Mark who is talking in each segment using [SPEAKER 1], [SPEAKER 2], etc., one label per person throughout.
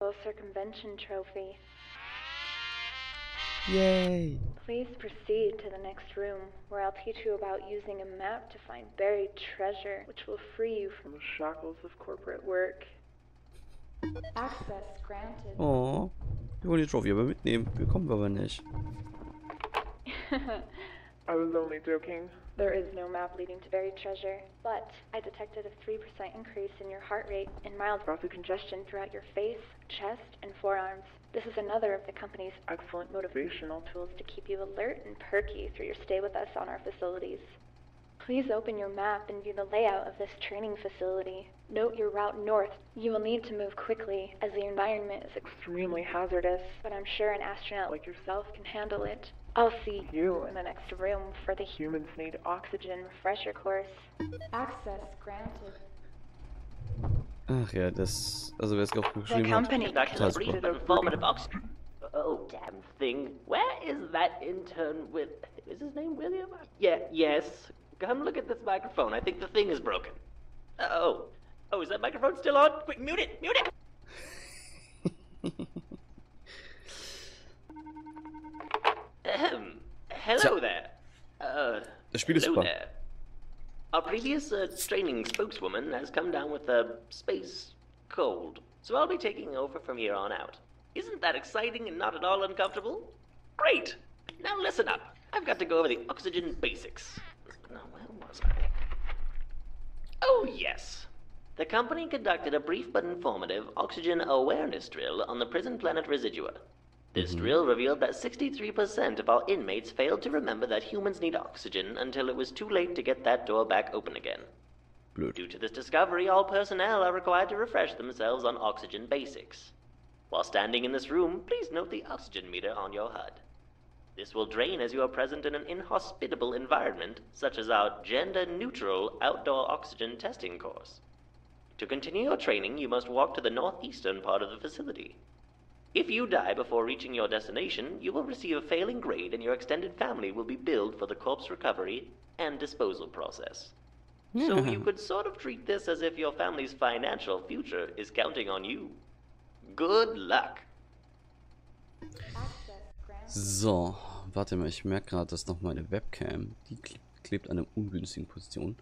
[SPEAKER 1] successful circumvention trophy.
[SPEAKER 2] Yay!
[SPEAKER 1] Please proceed to the next room, where I'll teach you about using a map to find buried treasure, which will free you from the shackles of corporate work. Access granted.
[SPEAKER 2] Oh, wir wollen die Trophy aber mitnehmen. Bekommen wir aber nicht.
[SPEAKER 1] I was only joking. There is no map leading to buried treasure, but I detected a 3% increase in your heart rate and mild congestion throughout your face, chest, and forearms. This is another of the company's excellent motivational tools to keep you alert and perky through your stay with us on our facilities. Please open your map and view the layout of this training facility. Note your route north. You will need to move quickly, as the environment is extremely hazardous, but I'm sure an astronaut like yourself can handle it. I'll see you in the next room for the Humans Need Oxygen refresher course. Access granted.
[SPEAKER 2] Ach ja, das... Also wer es auch
[SPEAKER 1] The
[SPEAKER 2] geschrieben hat.
[SPEAKER 1] company
[SPEAKER 2] Total
[SPEAKER 3] brief
[SPEAKER 2] super.
[SPEAKER 3] and informative oxygen. Oh, damn thing. Where is that intern with... Is his name William? Yeah, yes. Come look at this microphone. I think the thing is broken. Oh, is that microphone still on? Quick, mute it! Mute it! Hello there.
[SPEAKER 2] Das Spiel ist
[SPEAKER 3] Hello
[SPEAKER 2] super.
[SPEAKER 3] there. Our previous training spokeswoman has come down with a space cold, so I'll be taking over from here on out. Isn't that exciting and not at all uncomfortable? Great! Now listen up. I've got to go over the oxygen basics. Now, where was I? Oh, yes. The company conducted a brief but informative oxygen awareness drill on the prison planet Residua. This drill revealed that 63% of our inmates failed to remember that humans need oxygen until it was too late to get that door back open again.
[SPEAKER 2] Blöd.
[SPEAKER 3] Due to this discovery, all personnel are required to refresh themselves on oxygen basics. While standing in this room, please note the oxygen meter on your HUD. This will drain as you are present in an inhospitable environment, such as our gender-neutral outdoor oxygen testing course. To continue your training, you must walk to the northeastern part of the facility. If you die before reaching your destination, you will receive a failing grade and your extended family will be billed for the corpse recovery and disposal process. So you could sort of treat this as if your family's financial future is counting on you. Good luck!
[SPEAKER 2] So, warte mal, ich merke gerade, dass noch meine Webcam, die klebt an einer ungünstigen Position.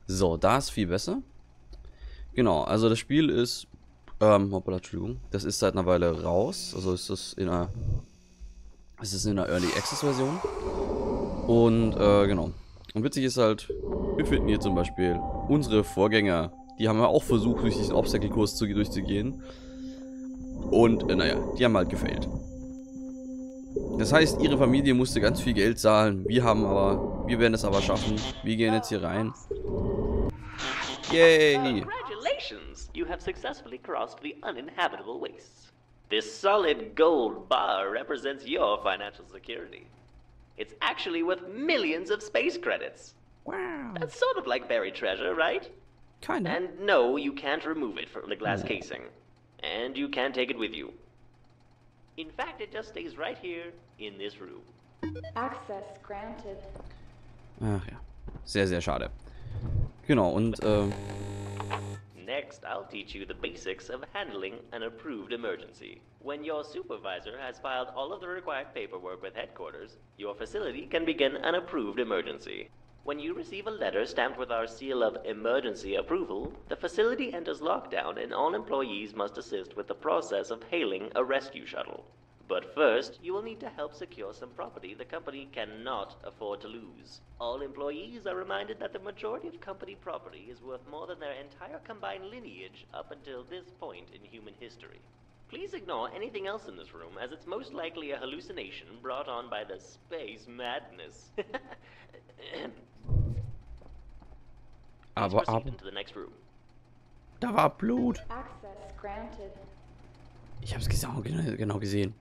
[SPEAKER 2] So, da ist viel besser. Genau, also das Spiel ist, hoppala, Entschuldigung, das ist seit einer Weile raus, also ist es in einer Early Access Version. Und, genau. Und witzig ist halt, wir finden hier zum Beispiel unsere Vorgänger, die haben ja auch versucht, durch diesen Obstacle-Kurs durchzugehen. Und, naja, die haben halt gefailt. Das heißt, ihre Familie musste ganz viel Geld zahlen. Wir werden es aber schaffen. Wir gehen jetzt hier rein. Yay!
[SPEAKER 3] Congratulations! You have successfully crossed the uninhabitable wastes. This solid gold bar represents your financial security. It's actually worth millions of space credits.
[SPEAKER 2] Wow.
[SPEAKER 3] That's sort of like buried treasure, right?
[SPEAKER 2] Kinda.
[SPEAKER 3] And no, you can't remove it from the glass casing. And you can't take it with you. In fact, it just stays right here in this room.
[SPEAKER 1] Access granted.
[SPEAKER 2] Ach ja. Sehr, sehr schade. Genau, und,
[SPEAKER 3] Next, I'll teach you the basics of handling an approved emergency. When your supervisor has filed all of the required paperwork with headquarters, your facility can begin an approved emergency. When you receive a letter stamped with our seal of emergency approval, the facility enters lockdown and all employees must assist with the process of hailing a rescue shuttle. But first, you will need to help secure some property the company cannot afford to lose. All employees are reminded that the majority of company property is worth more than their entire combined lineage up until this point in human history. Please ignore anything else in this room, as it's most likely a hallucination brought on by the space madness. Please proceed into the next room.
[SPEAKER 2] da war Blut.
[SPEAKER 1] Access granted.
[SPEAKER 2] Ich hab's genau gesehen.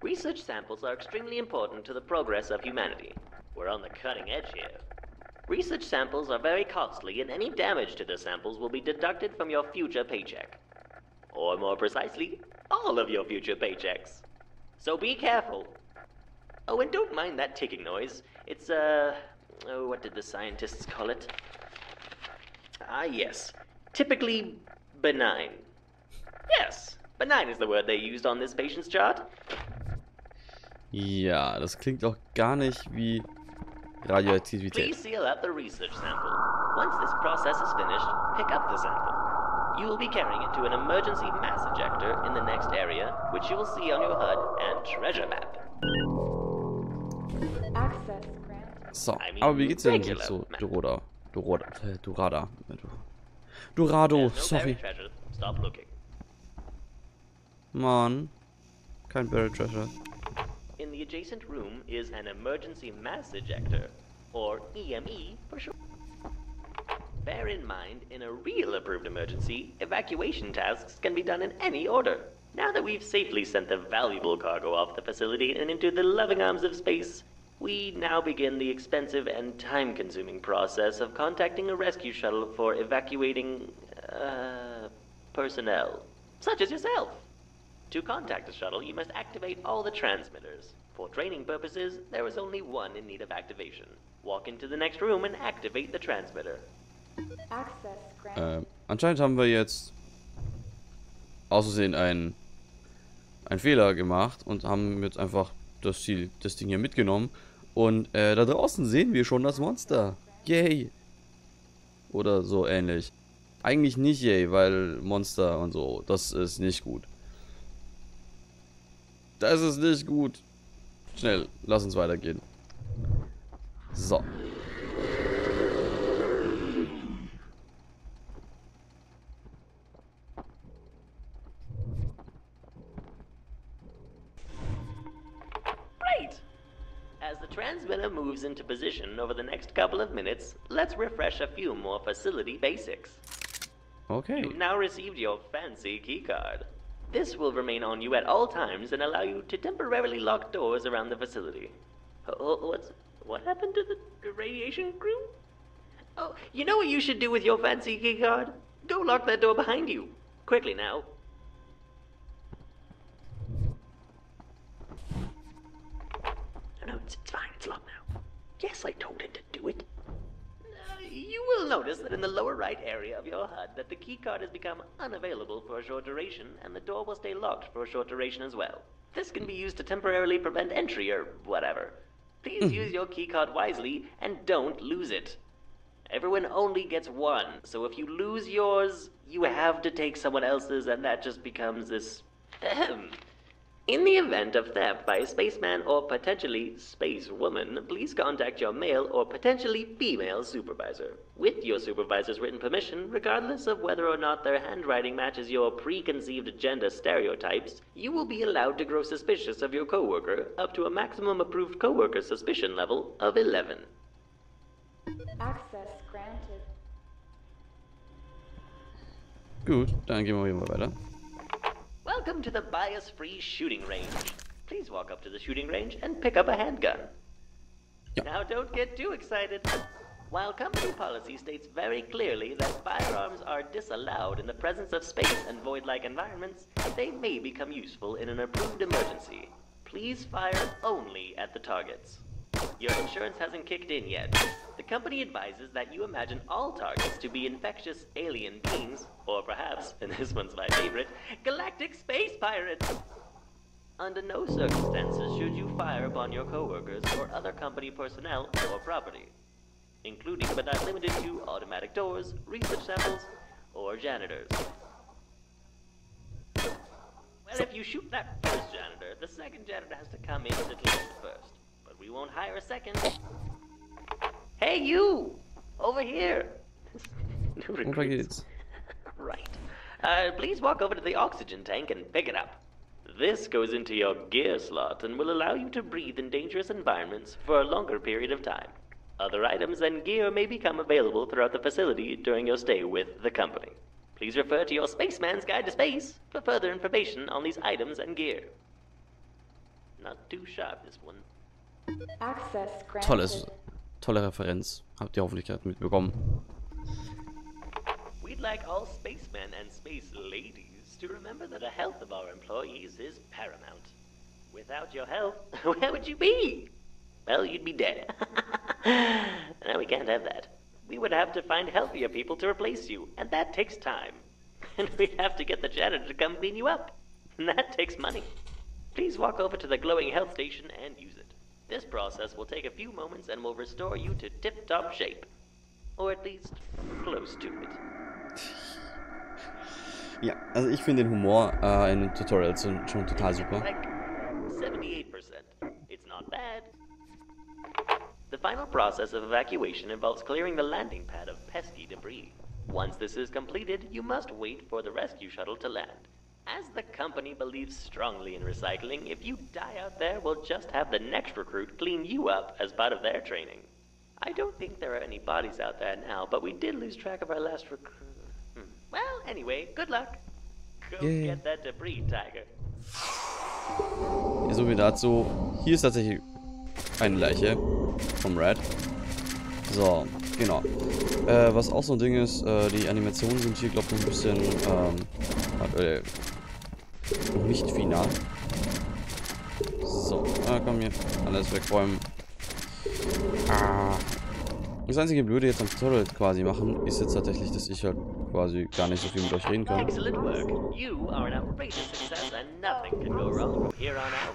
[SPEAKER 3] Research samples are extremely important to the progress of humanity. We're on the cutting edge here. Research samples are very costly, and any damage to the samples will be deducted from your future paycheck. Or more precisely, all of your future paychecks. So be careful. Oh, and don't mind that ticking noise. It's, what did the scientists call it? Ah, yes. Typically, benign. Yes, benign is the word they used on this patient's chart.
[SPEAKER 2] Ja, das klingt doch gar nicht wie Radioaktivität.
[SPEAKER 3] Please seal up the research sample. Once this process is finished, pick up the sample. You will be carrying it to an emergency mass ejector in the next area, which you will see on your HUD and treasure map.
[SPEAKER 1] Access granted.
[SPEAKER 2] So,
[SPEAKER 3] I mean,
[SPEAKER 2] aber wie geht's denn jetzt
[SPEAKER 3] regular
[SPEAKER 2] so,
[SPEAKER 3] map.
[SPEAKER 2] Dorada? Dorado,
[SPEAKER 3] There's no
[SPEAKER 2] sorry.
[SPEAKER 3] buried treasure. Stop looking.
[SPEAKER 2] Mann, kein Buried Treasure.
[SPEAKER 3] In the adjacent room is an emergency mass ejector, or EME for short. Bear in mind, in a real approved emergency, evacuation tasks can be done in any order. Now that we've safely sent the valuable cargo off the facility and into the loving arms of space, we now begin the expensive and time-consuming process of contacting a rescue shuttle for evacuating, personnel, such as yourself. To contact the shuttle, you must activate all the transmitters. For training purposes, there is only one in need of activation. Walk into the next room and activate the transmitter.
[SPEAKER 1] Access granted.
[SPEAKER 2] Anscheinend haben wir jetzt aus Versehen einen Fehler gemacht und haben jetzt einfach das Ding hier mitgenommen. Und da draußen sehen wir schon das Monster. Yay! Oder so ähnlich. Eigentlich nicht yay, weil Monster und so, das ist nicht gut. Das ist nicht gut. Schnell, lass uns weitergehen. So.
[SPEAKER 3] Great! As the transmitter moves into position over the next couple of minutes, let's refresh a few more facility basics.
[SPEAKER 2] Okay.
[SPEAKER 3] You've now received your fancy keycard. This will remain on you at all times and allow you to temporarily lock doors around the facility. What happened to the radiation crew? Oh, you know what you should do with your fancy keycard? Go lock that door behind you. Quickly now. No, it's fine. It's locked now. Yes, I told him to do it. You will notice that in the lower right area of your HUD that the keycard has become unavailable for a short duration, and the door will stay locked for a short duration as well. This can be used to temporarily prevent entry or whatever. Please use your keycard wisely and don't lose it. Everyone only gets one, so if you lose yours, you have to take someone else's, and that just becomes this... In the event of theft by a spaceman or potentially spacewoman, please contact your male or potentially female supervisor. With your supervisor's written permission, regardless of whether or not their handwriting matches your preconceived gender stereotypes, you will be allowed to grow suspicious of your coworker up to a maximum approved coworker suspicion level of 11.
[SPEAKER 1] Access granted.
[SPEAKER 2] Gut, dann gehen wir hier mal weiter.
[SPEAKER 3] Welcome to the bias-free shooting range. Please walk up to the shooting range and pick up a handgun.
[SPEAKER 2] Yep.
[SPEAKER 3] Now don't get too excited. While company policy states very clearly that firearms are disallowed in the presence of space and void-like environments, they may become useful in an approved emergency. Please fire only at the targets. Your insurance hasn't kicked in yet. The company advises that you imagine all targets to be infectious alien beings, or perhaps, and this one's my favorite, galactic space pirates. Under no circumstances should you fire upon your coworkers or other company personnel or property, including but not limited to automatic doors, research samples, or janitors. Well, if you shoot that first janitor, the second janitor has to come in to clean the first. But we won't hire a second. Hey, you! Over here! New
[SPEAKER 2] Weiter
[SPEAKER 3] recruits.
[SPEAKER 2] geht's.
[SPEAKER 3] Right. Please walk over to the oxygen tank and pick it up. This goes into your gear slot and will allow you to breathe in dangerous environments for a longer period of time. Other items and gear may become available throughout the facility during your stay with the company. Please refer to your Spaceman's Guide to Space for further information on these items and gear. Not too sharp, this one.
[SPEAKER 1] Access granted.
[SPEAKER 2] Tolle Referenz. Habt ihr hoffentlich gerade mitbekommen.
[SPEAKER 3] We'd like all spacemen and space ladies to remember that the health of our employees is paramount. Without your health, where would you be? Well, you'd be dead. No, we can't have that. We would have to find healthier people to replace you, and that takes time. and we'd have to get the janitor to come clean you up. And that takes money. Please walk over to the glowing health station and use it. This process will take a few moments and will restore you to tip-top shape. Or at least, close to it.
[SPEAKER 2] Ja, also ich finde den Humor in den Tutorials schon total super.
[SPEAKER 3] Like 78%. It's not bad. The final process of evacuation involves clearing the landing pad of pesky debris. Once this is completed, you must wait for the rescue shuttle to land. As the company believes strongly in recycling, if you die out there, we'll just have the next recruit clean you up as part of their training. I don't think there are any bodies out there now, but we did lose track of our last recruit. Well, anyway, good luck. Go get that debris, Tiger.
[SPEAKER 2] Ja, so wie dazu. Hier ist tatsächlich eine Leiche vom Red. So, genau. Was auch so ein Ding ist, die Animationen sind hier, glaube ich, noch ein bisschen noch nicht final. So, komm hier. Alles wegräumen. Das einzige Blöde jetzt am Tutorial quasi machen, ist jetzt tatsächlich, dass ich halt quasi gar nicht so viel mit euch reden kann.
[SPEAKER 3] Excellent work. You are an outrageous success and nothing can go wrong from here on out.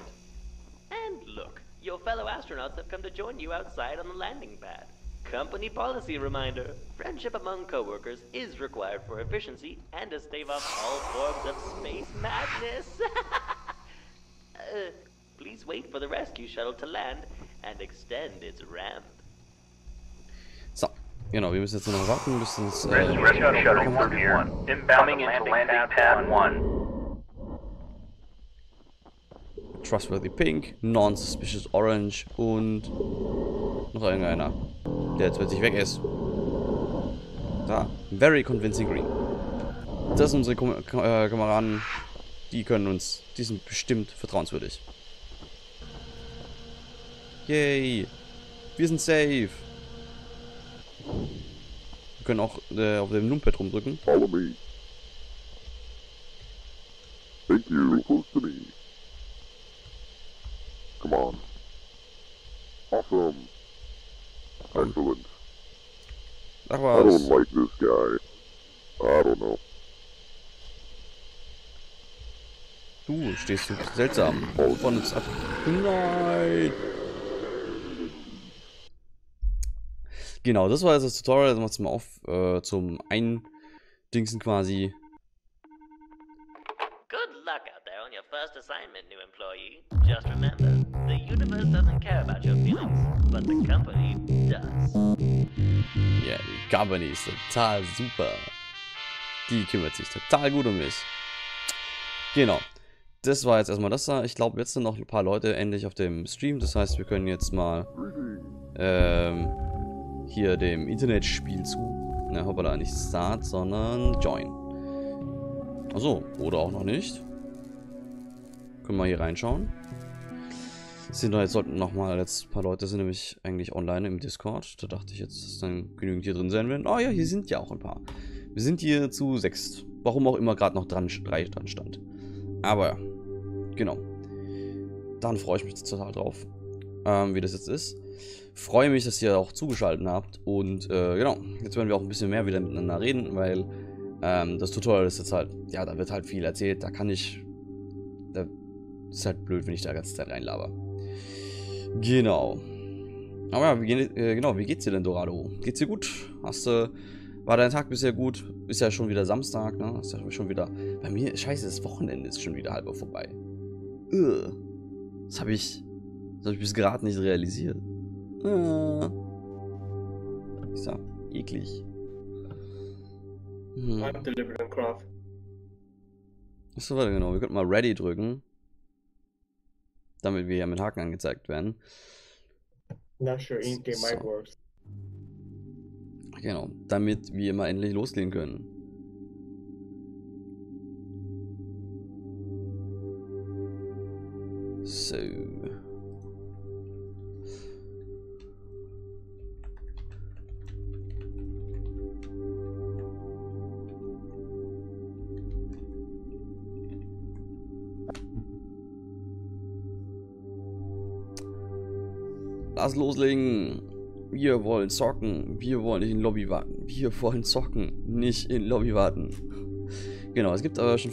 [SPEAKER 3] And look, your fellow astronauts have come to join you outside on the landing pad. Company policy reminder. Friendship among coworkers is required for efficiency and to stave off all forms of space madness. Please wait for the rescue shuttle to land and extend its ramp.
[SPEAKER 2] So, genau, wir müssen jetzt nur noch warten, bis uns
[SPEAKER 4] Rescue shuttle 1 inbounding into landing pad 1.
[SPEAKER 2] Trustworthy Pink, Non-Suspicious Orange und noch irgendeiner, der jetzt plötzlich weg ist. Da, Very Convincing Green. Das sind unsere Kameraden, die sind bestimmt vertrauenswürdig. Yay, wir sind safe. Wir können auch auf dem Numpad rumdrücken.
[SPEAKER 5] Follow me. Thank you. Stay close to me. Come on. Awesome. Excellent.
[SPEAKER 2] Ach
[SPEAKER 5] I
[SPEAKER 2] was.
[SPEAKER 5] don't like this guy. I don't know.
[SPEAKER 2] Du stehst so seltsam von uns ab. Nein. Genau, das war jetzt das Tutorial. Das macht's mal auf zum Eindingsen quasi.
[SPEAKER 3] Good luck out there on your first assignment, new employee. Just remember, the universe doesn't care about your feelings, but the company does.
[SPEAKER 2] Ja, die Company ist total super. Die kümmert sich total gut um mich. Genau. Das war jetzt erstmal das da. Ich glaube, jetzt sind noch ein paar Leute endlich auf dem Stream. Das heißt, wir können jetzt mal hier dem Internetspiel zu. Ne, hoppala, nicht Start, sondern Join. Achso, oder auch noch nicht. Können wir hier reinschauen. Jetzt sollten nochmal, jetzt ein paar Leute sind nämlich eigentlich online im Discord. Da dachte ich jetzt, dass dann genügend hier drin sein werden. Oh ja, hier sind ja auch ein paar. Wir sind hier zu 6. Warum auch immer gerade noch 3 dran stand. Aber, genau. Dann freue ich mich total drauf, wie das jetzt ist. Freue mich, dass ihr auch zugeschaltet habt. Und genau, jetzt werden wir auch ein bisschen mehr wieder miteinander reden, weil das Tutorial ist jetzt halt, ja, da wird halt viel erzählt. Da ist halt blöd, wenn ich da die ganze Zeit reinlaber. Genau. Aber ja, wie geht's dir denn, Dorado? Geht's dir gut? War dein Tag bisher gut? Ist ja schon wieder Samstag, ne? Ist ja schon wieder. Bei mir, scheiße, das Wochenende ist schon wieder halb vorbei. Das habe ich bis gerade nicht realisiert. Ist ja eklig.
[SPEAKER 4] I'm delivering craft.
[SPEAKER 2] Achso, warte, genau. Wir könnten mal Ready drücken. Damit wir ja mit Haken angezeigt werden.
[SPEAKER 4] Not sure in-game might works.
[SPEAKER 2] Genau, damit wir mal endlich loslegen können. So. Lass loslegen. Wir wollen zocken. Wir wollen nicht in Lobby warten. Wir wollen zocken, nicht in Lobby warten. Genau, es gibt aber schon